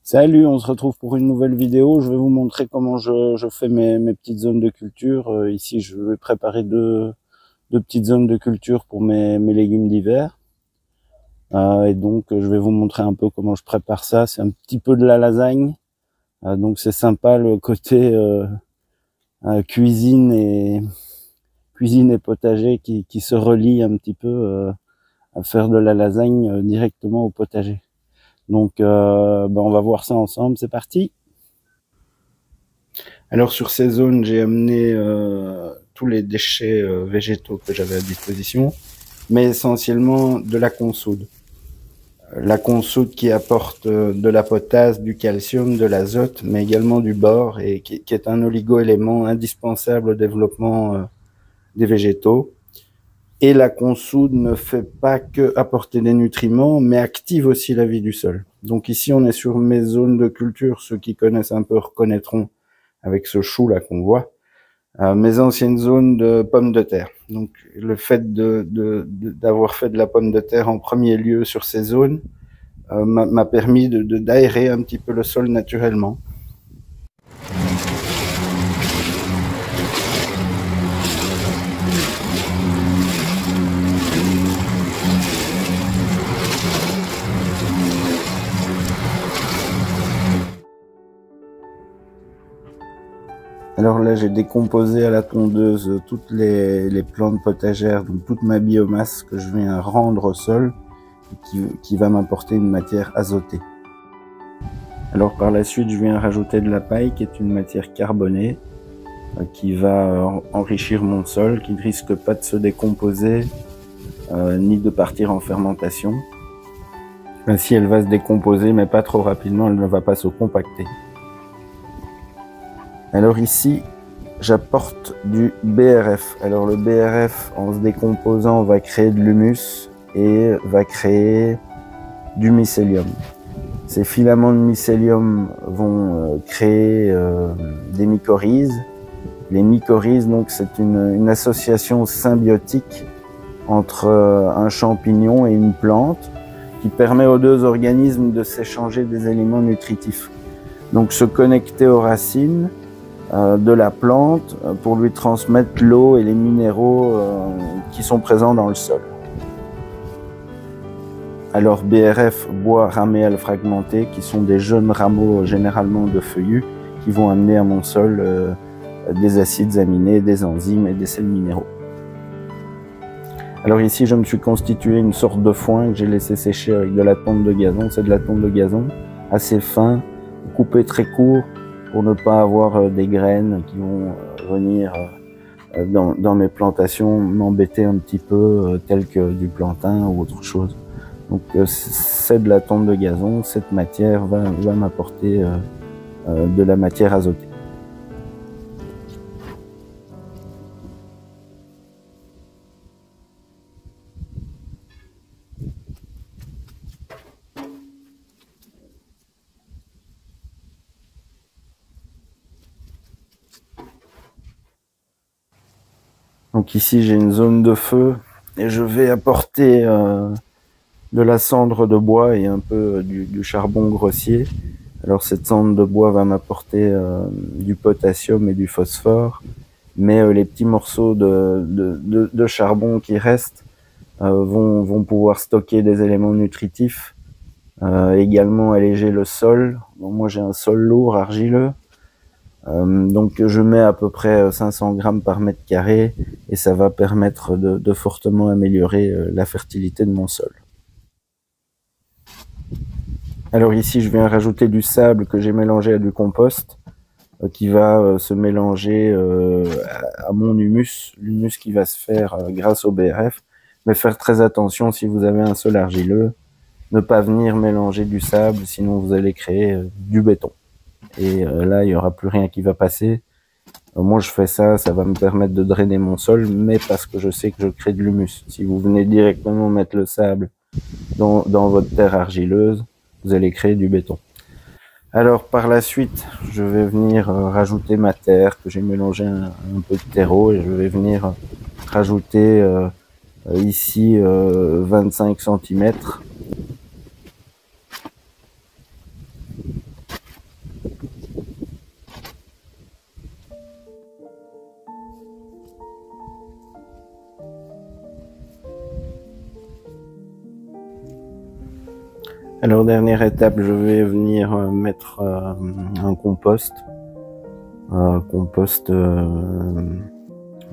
Salut, on se retrouve pour une nouvelle vidéo. Je vais vous montrer comment je fais mes petites zones de culture. Ici, je vais préparer deux petites zones de culture pour mes légumes d'hiver. Et donc, je vais vous montrer un peu comment je prépare ça. C'est un petit peu de la lasagne. Donc, c'est sympa le côté cuisine et potager qui se relie un petit peu à faire de la lasagne directement au potager. Donc, on va voir ça ensemble. C'est parti. Alors sur ces zones, j'ai amené tous les déchets végétaux que j'avais à disposition, mais essentiellement de la consoude. La consoude qui apporte de la potasse, du calcium, de l'azote, mais également du bore, et qui est un oligo-élément indispensable au développement des végétaux. Et la consoude ne fait pas que apporter des nutriments, mais active aussi la vie du sol. Donc ici, on est sur mes zones de culture. Ceux qui connaissent un peu reconnaîtront avec ce chou là qu'on voit, mes anciennes zones de pommes de terre. Donc le fait d'avoir fait de la pomme de terre en premier lieu sur ces zones m'a permis d'aérer un petit peu le sol naturellement. Alors là, j'ai décomposé à la tondeuse toutes les plantes potagères, donc toute ma biomasse que je viens rendre au sol, qui va m'apporter une matière azotée. Alors par la suite, je viens rajouter de la paille, qui est une matière carbonée, qui va enrichir mon sol, qui ne risque pas de se décomposer, ni de partir en fermentation. Ainsi, elle va se décomposer, mais pas trop rapidement, elle ne va pas se compacter. Alors ici, j'apporte du BRF. Alors le BRF, en se décomposant, va créer de l'humus et va créer du mycélium. Ces filaments de mycélium vont créer des mycorhizes. Les mycorhizes, donc, c'est une association symbiotique entre un champignon et une plante qui permet aux deux organismes de s'échanger des éléments nutritifs. Donc se connecter aux racines de la plante pour lui transmettre l'eau et les minéraux qui sont présents dans le sol. Alors BRF, bois raméal fragmenté, qui sont des jeunes rameaux généralement de feuillus qui vont amener à mon sol des acides aminés, des enzymes et des sels minéraux. Alors ici, je me suis constitué une sorte de foin que j'ai laissé sécher avec de la tonte de gazon. C'est de la tonte de gazon assez fin, coupée très court, pour ne pas avoir des graines qui vont venir dans mes plantations m'embêter un petit peu, telles que du plantain ou autre chose. Donc c'est de la tonte de gazon, cette matière va m'apporter de la matière azotée. Donc ici j'ai une zone de feu et je vais apporter de la cendre de bois et un peu du charbon grossier. Alors cette cendre de bois va m'apporter du potassium et du phosphore, mais les petits morceaux de charbon qui restent vont pouvoir stocker des éléments nutritifs, également alléger le sol. Bon, moi j'ai un sol lourd, argileux. Donc je mets à peu près 500 grammes par mètre carré et ça va permettre de fortement améliorer la fertilité de mon sol. Alors ici je viens rajouter du sable que j'ai mélangé à du compost qui va se mélanger à mon humus, l'humus qui va se faire grâce au BRF. Mais faire très attention si vous avez un sol argileux, ne pas venir mélanger du sable, sinon vous allez créer du béton. Et là, il n'y aura plus rien qui va passer. Moi, je fais ça, ça va me permettre de drainer mon sol, mais parce que je sais que je crée de l'humus. Si vous venez directement mettre le sable dans votre terre argileuse, vous allez créer du béton. Alors, par la suite, je vais venir rajouter ma terre, que j'ai mélangé un peu de terreau, et je vais venir rajouter ici 25 cm. Alors dernière étape, je vais venir mettre un compost,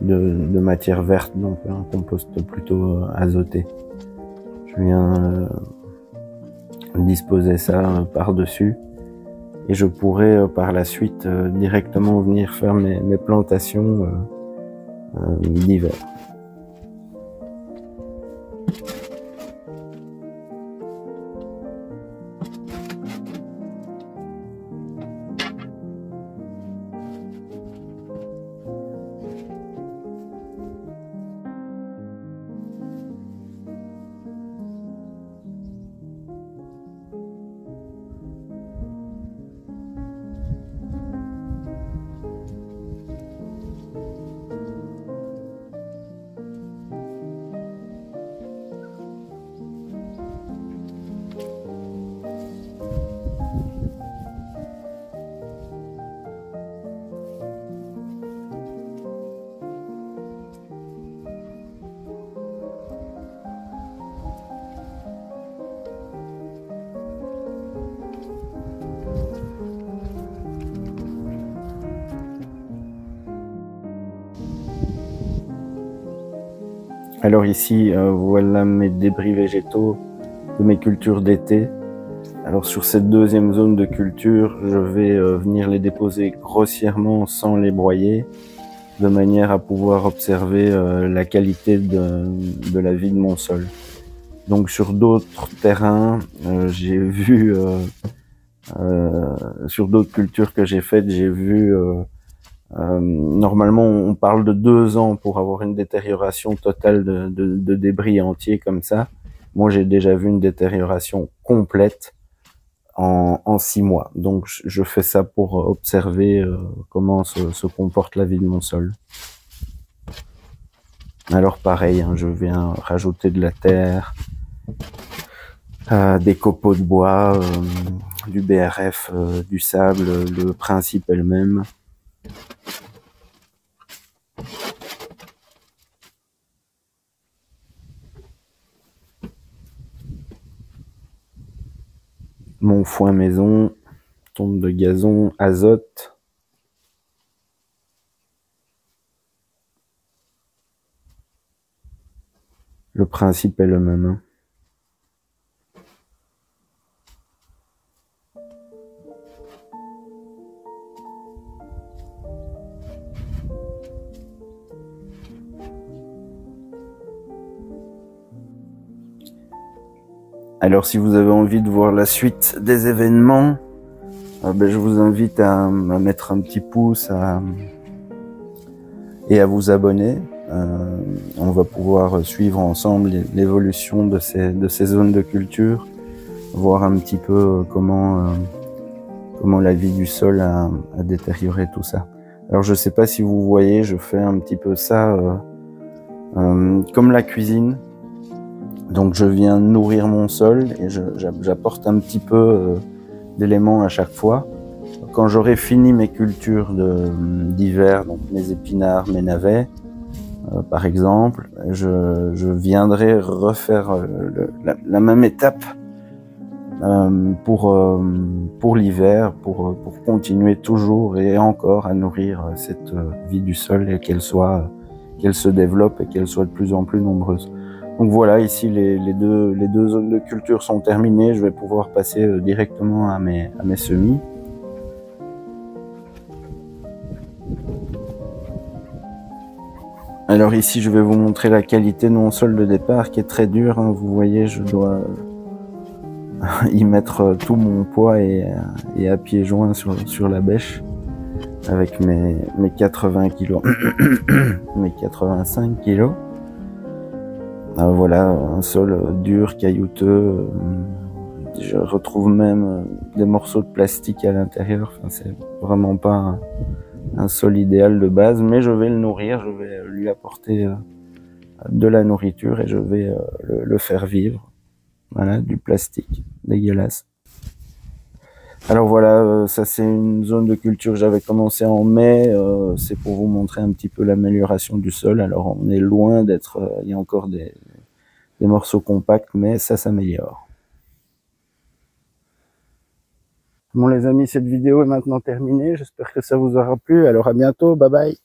de matière verte, donc un compost plutôt azoté. Je viens disposer ça par-dessus et je pourrai par la suite directement venir faire mes plantations d'hiver. Alors ici, voilà mes débris végétaux de mes cultures d'été. Alors sur cette deuxième zone de culture, je vais venir les déposer grossièrement sans les broyer, de manière à pouvoir observer la qualité de la vie de mon sol. Donc sur d'autres terrains, j'ai vu, sur d'autres cultures que j'ai faites, j'ai vu normalement, on parle de 2 ans pour avoir une détérioration totale de débris entiers comme ça. Moi, j'ai déjà vu une détérioration complète en 6 mois. Donc, je fais ça pour observer comment se comporte la vie de mon sol. Alors, pareil, hein, je viens rajouter de la terre, des copeaux de bois, du BRF, du sable, le principe est le même. Mon foin maison, tonte de gazon, azote. Le principe est le même. Hein. Alors si vous avez envie de voir la suite des événements, je vous invite à mettre un petit pouce et à vous abonner. On va pouvoir suivre ensemble l'évolution de ces zones de culture, voir un petit peu comment la vie du sol a détérioré tout ça. Alors je sais pas si vous voyez, je fais un petit peu ça comme la cuisine. Donc je viens nourrir mon sol et j'apporte un petit peu d'éléments à chaque fois. Quand j'aurai fini mes cultures d'hiver, donc mes épinards, mes navets, par exemple, je viendrai refaire la même étape pour l'hiver, pour continuer toujours et encore à nourrir cette vie du sol et qu'elle se développe et qu'elle soit de plus en plus nombreuse. Donc voilà, ici les deux zones de culture sont terminées. Je vais pouvoir passer directement à mes semis. Alors ici, je vais vous montrer la qualité de mon sol de départ qui est très dur. Hein. Vous voyez, je dois y mettre tout mon poids et à pieds joints sur la bêche avec mes 80 kilos, mes 85 kilos. Voilà, un sol dur, caillouteux. Je retrouve même des morceaux de plastique à l'intérieur. Enfin, c'est vraiment pas un sol idéal de base, mais je vais le nourrir, je vais lui apporter de la nourriture et je vais le faire vivre. Voilà, du plastique dégueulasse. Alors voilà, ça c'est une zone de culture que j'avais commencé en mai. C'est pour vous montrer un petit peu l'amélioration du sol. Alors on est loin il y a encore des morceaux compacts, mais ça s'améliore. Bon les amis, cette vidéo est maintenant terminée. J'espère que ça vous aura plu. Alors à bientôt. Bye bye.